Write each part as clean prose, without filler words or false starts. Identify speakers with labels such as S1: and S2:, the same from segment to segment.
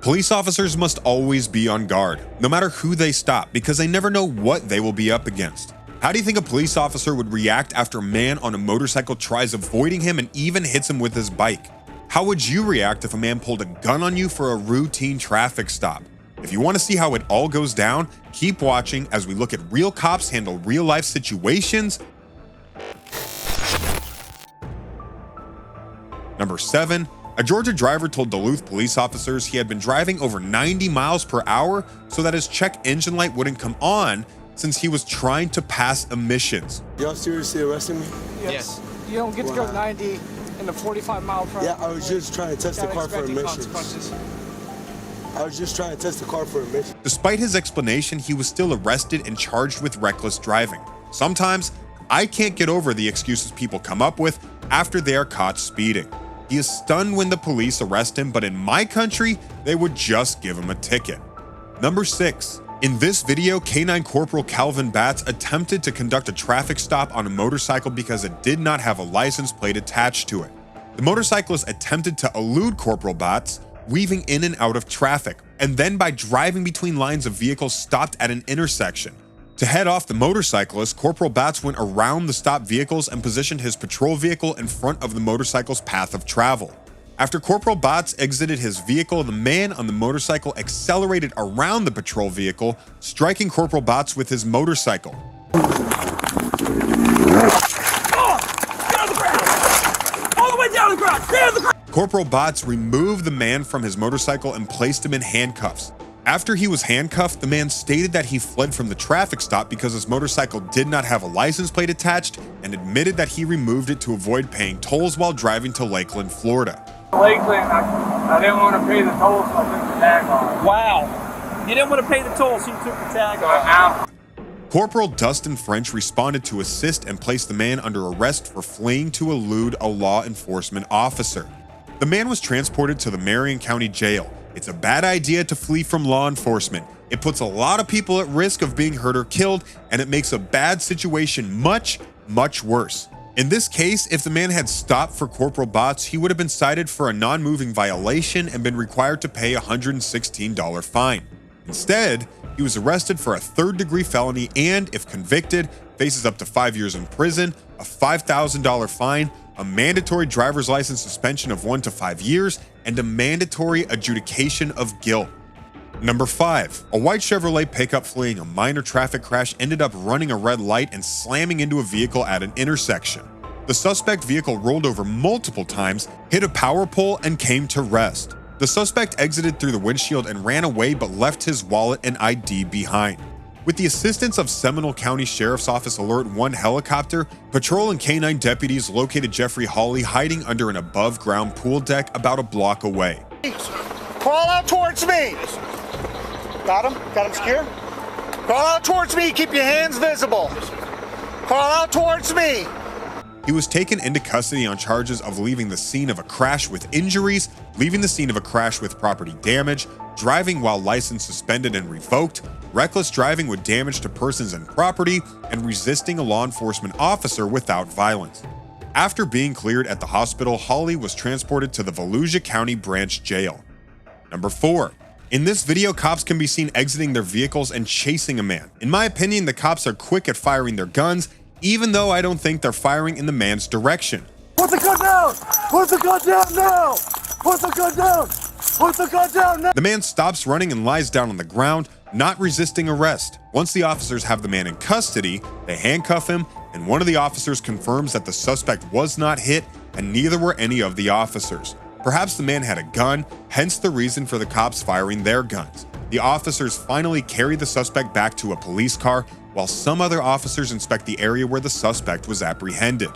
S1: Police officers must always be on guard, no matter who they stop, because they never know what they will be up against. How do you think a police officer would react after a man on a motorcycle tries avoiding him and even hits him with his bike? How would you react if a man pulled a gun on you for a routine traffic stop? If you want to see how it all goes down, keep watching as we look at real cops handle real life situations. Number 7. A Georgia driver told Duluth police officers he had been driving over 90 miles per hour so that his check engine light wouldn't come on since he was trying to pass emissions.
S2: Y'all seriously arresting me?
S3: Yes. You don't get to go 90 in a 45 mile per hour.
S2: Yeah, I was just trying to test the car for emissions. I was just trying to test the car for emissions.
S1: Despite his explanation, he was still arrested and charged with reckless driving. Sometimes, I can't get over the excuses people come up with after they are caught speeding. He is stunned when the police arrest him, but in my country, they would just give him a ticket. Number 6. In this video, K9 Corporal Calvin Batts attempted to conduct a traffic stop on a motorcycle because it did not have a license plate attached to it. The motorcyclist attempted to elude Corporal Batts, weaving in and out of traffic, and then by driving between lines of vehicles stopped at an intersection. To head off the motorcyclist, Corporal Batts went around the stopped vehicles and positioned his patrol vehicle in front of the motorcycle's path of travel. After Corporal Batts exited his vehicle, the man on the motorcycle accelerated around the patrol vehicle, striking Corporal Batts with his motorcycle.
S4: Get on the ground! All the way down the ground! Stay on the ground!
S1: Corporal Batts removed the man from his motorcycle and placed him in handcuffs. After he was handcuffed, the man stated that he fled from the traffic stop because his motorcycle did not have a license plate attached and admitted that he removed it to avoid paying tolls while driving to Lakeland, Florida.
S5: Lakeland, I didn't want to pay the tolls, so I took the tag off.
S4: Wow. You didn't want to pay the toll, so you took the tag off.
S1: Corporal Dustin French responded to assist and placed the man under arrest for fleeing to elude a law enforcement officer. The man was transported to the Marion County Jail. It's a bad idea to flee from law enforcement. It puts a lot of people at risk of being hurt or killed, and it makes a bad situation much, much worse. In this case, if the man had stopped for Corporal Batts, he would have been cited for a non-moving violation and been required to pay a $116 fine. Instead, he was arrested for a third-degree felony and, if convicted, faces up to 5 years in prison, a $5,000 fine, a mandatory driver's license suspension of 1 to 5 years, and a mandatory adjudication of guilt. Number 5. A white Chevrolet pickup fleeing a minor traffic crash ended up running a red light and slamming into a vehicle at an intersection. The suspect vehicle rolled over multiple times, hit a power pole, and came to rest. The suspect exited through the windshield and ran away but left his wallet and ID behind. With the assistance of Seminole County Sheriff's Office Alert 1 helicopter, patrol and K9 deputies located Jeffrey Hawley hiding under an above-ground pool deck about a block away.
S6: Crawl out towards me. Got him? Got him secure? Crawl out towards me. Keep your hands visible. Crawl out towards me.
S1: He was taken into custody on charges of leaving the scene of a crash with injuries, leaving the scene of a crash with property damage, driving while license suspended and revoked, reckless driving with damage to persons and property, and resisting a law enforcement officer without violence. After being cleared at the hospital, Hawley was transported to the Volusia County Branch Jail. Number 4. In this video, cops can be seen exiting their vehicles and chasing a man. In my opinion, the cops are quick at firing their guns, even though I don't think they're firing in the man's direction.
S6: Put the gun down! Put the gun down now! Put the gun down! Put the gun down now!
S1: The man stops running and lies down on the ground, not resisting arrest. Once the officers have the man in custody, they handcuff him, and one of the officers confirms that the suspect was not hit, and neither were any of the officers. Perhaps the man had a gun, hence the reason for the cops firing their guns. The officers finally carry the suspect back to a police car, while some other officers inspect the area where the suspect was apprehended.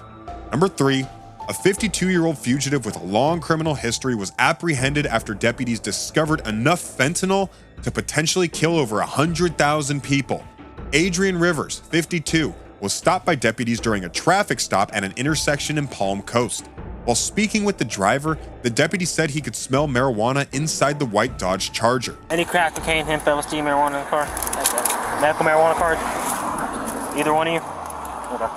S1: Number 3. A 52-year-old fugitive with a long criminal history was apprehended after deputies discovered enough fentanyl to potentially kill over 100,000 people. Adrian Rivers, 52, was stopped by deputies during a traffic stop at an intersection in Palm Coast. While speaking with the driver, the deputy said he could smell marijuana inside the white Dodge Charger.
S7: Any crack, cocaine, hemp, LSD, marijuana in the car? Okay. Medical marijuana card? Either one of you? Okay.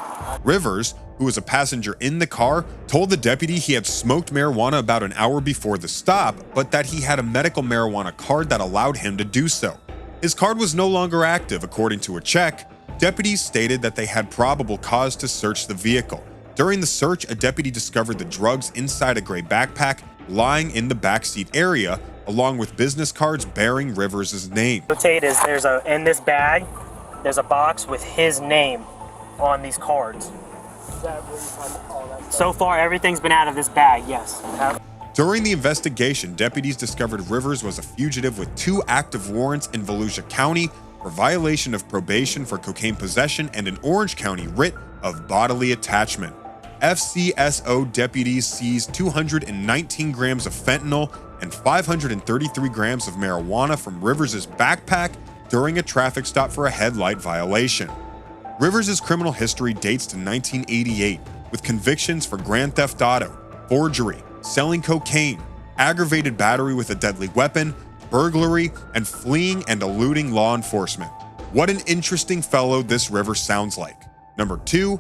S1: Rivers, who was a passenger in the car, told the deputy he had smoked marijuana about an hour before the stop, but that he had a medical marijuana card that allowed him to do so. His card was no longer active, according to a check. Deputies stated that they had probable cause to search the vehicle. During the search, a deputy discovered the drugs inside a gray backpack lying in the backseat area, along with business cards bearing Rivers' name.
S7: Notate is in this bag, there's a box with his name on these cards. So far, everything's been out of this bag, yes.
S1: During the investigation, deputies discovered Rivers was a fugitive with 2 active warrants in Volusia County for violation of probation for cocaine possession and an Orange County writ of bodily attachment. FCSO deputies seized 219 grams of fentanyl and 533 grams of marijuana from Rivers' backpack during a traffic stop for a headlight violation. Rivers' criminal history dates to 1988, with convictions for grand theft auto, forgery, selling cocaine, aggravated battery with a deadly weapon, burglary, and fleeing and eluding law enforcement. What an interesting fellow this Rivers sounds like. Number 2,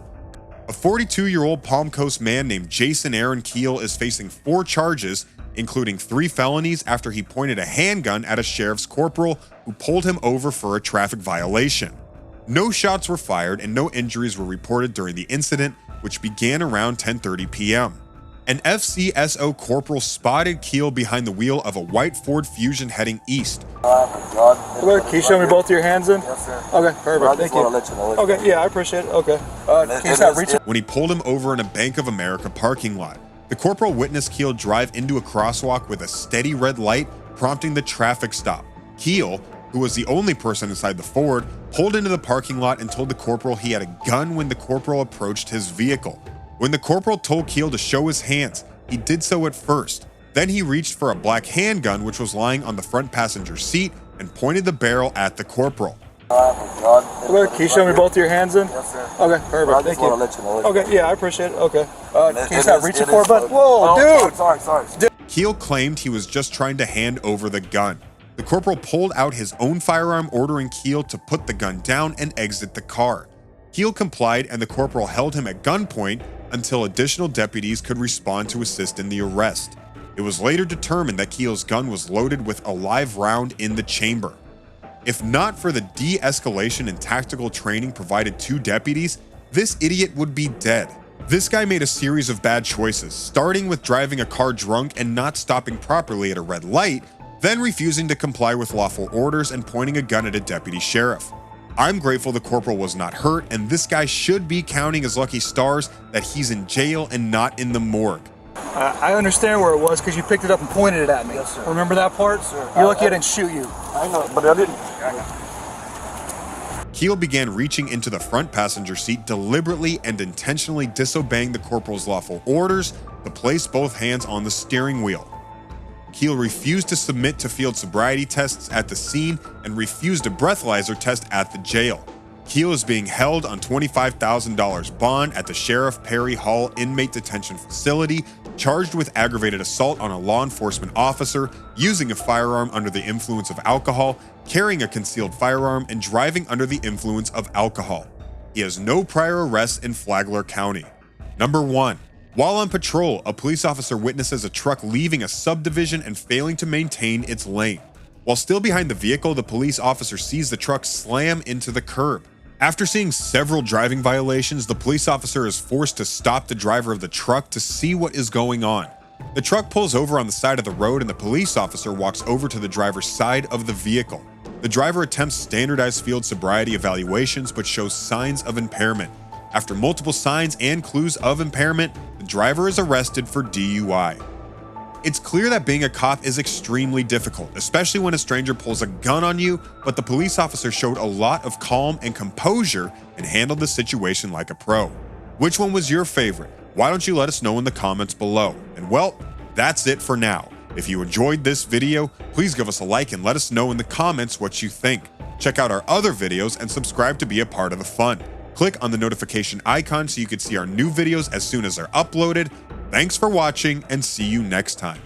S1: a 42-year-old Palm Coast man named Jason Aaron Keel is facing 4 charges, including 3 felonies after he pointed a handgun at a sheriff's corporal who pulled him over for a traffic violation. No shots were fired and no injuries were reported during the incident, which began around 10:30 p.m. An FCSO corporal spotted Keel behind the wheel of a white Ford Fusion heading east.
S6: Okay, can you show me both of your hands then?
S2: Yes, sir.
S6: Okay, perfect. Thank you. Okay, yeah, I appreciate it. Okay. Can you stop reaching?
S1: When he pulled him over in a Bank of America parking lot. The corporal witnessed Keel drive into a crosswalk with a steady red light, prompting the traffic stop. Keel, who was the only person inside the Ford, pulled into the parking lot and told the corporal he had a gun when the corporal approached his vehicle. When the corporal told Keel to show his hands, he did so at first. Then he reached for a black handgun which was lying on the front passenger seat and pointed the barrel at the corporal.
S6: Okay, can you show me both of your hands then?
S2: Yes, sir.
S6: Okay, perfect. Thank you. Okay, yeah, I appreciate it. Okay. Can you stop reaching for it, bud? Whoa, dude!
S2: Sorry.
S1: Keel claimed he was just trying to hand over the gun. The corporal pulled out his own firearm, ordering Keel to put the gun down and exit the car. Keel complied and the corporal held him at gunpoint until additional deputies could respond to assist in the arrest. It was later determined that Keel's gun was loaded with a live round in the chamber. If not for the de-escalation and tactical training provided to deputies, this idiot would be dead. This guy made a series of bad choices, starting with driving a car drunk and not stopping properly at a red light, then refusing to comply with lawful orders and pointing a gun at a deputy sheriff. I'm grateful the corporal was not hurt, and this guy should be counting his lucky stars that he's in jail and not in the morgue.
S6: I understand where it was because you picked it up and pointed it at me.
S2: Yes, sir.
S6: Remember that part?
S2: Yes, sir.
S6: You're lucky I didn't shoot you.
S2: I know, but I didn't.
S1: Keel began reaching into the front passenger seat, deliberately and intentionally disobeying the corporal's lawful orders to place both hands on the steering wheel. Keel refused to submit to field sobriety tests at the scene and refused a breathalyzer test at the jail. Keel is being held on $25,000 bond at the Sheriff Perry Hall Inmate Detention Facility, charged with aggravated assault on a law enforcement officer, using a firearm under the influence of alcohol, carrying a concealed firearm, and driving under the influence of alcohol. He has no prior arrests in Flagler County. Number 1. While on patrol, a police officer witnesses a truck leaving a subdivision and failing to maintain its lane. While still behind the vehicle, the police officer sees the truck slam into the curb. After seeing several driving violations, the police officer is forced to stop the driver of the truck to see what is going on. The truck pulls over on the side of the road and the police officer walks over to the driver's side of the vehicle. The driver attempts standardized field sobriety evaluations but shows signs of impairment. After multiple signs and clues of impairment, the driver is arrested for DUI. It's clear that being a cop is extremely difficult, especially when a stranger pulls a gun on you, but the police officer showed a lot of calm and composure and handled the situation like a pro. Which one was your favorite? Why don't you let us know in the comments below? And well, that's it for now. If you enjoyed this video, please give us a like and let us know in the comments what you think. Check out our other videos and subscribe to be a part of the fun. Click on the notification icon so you can see our new videos as soon as they're uploaded. Thanks for watching and see you next time.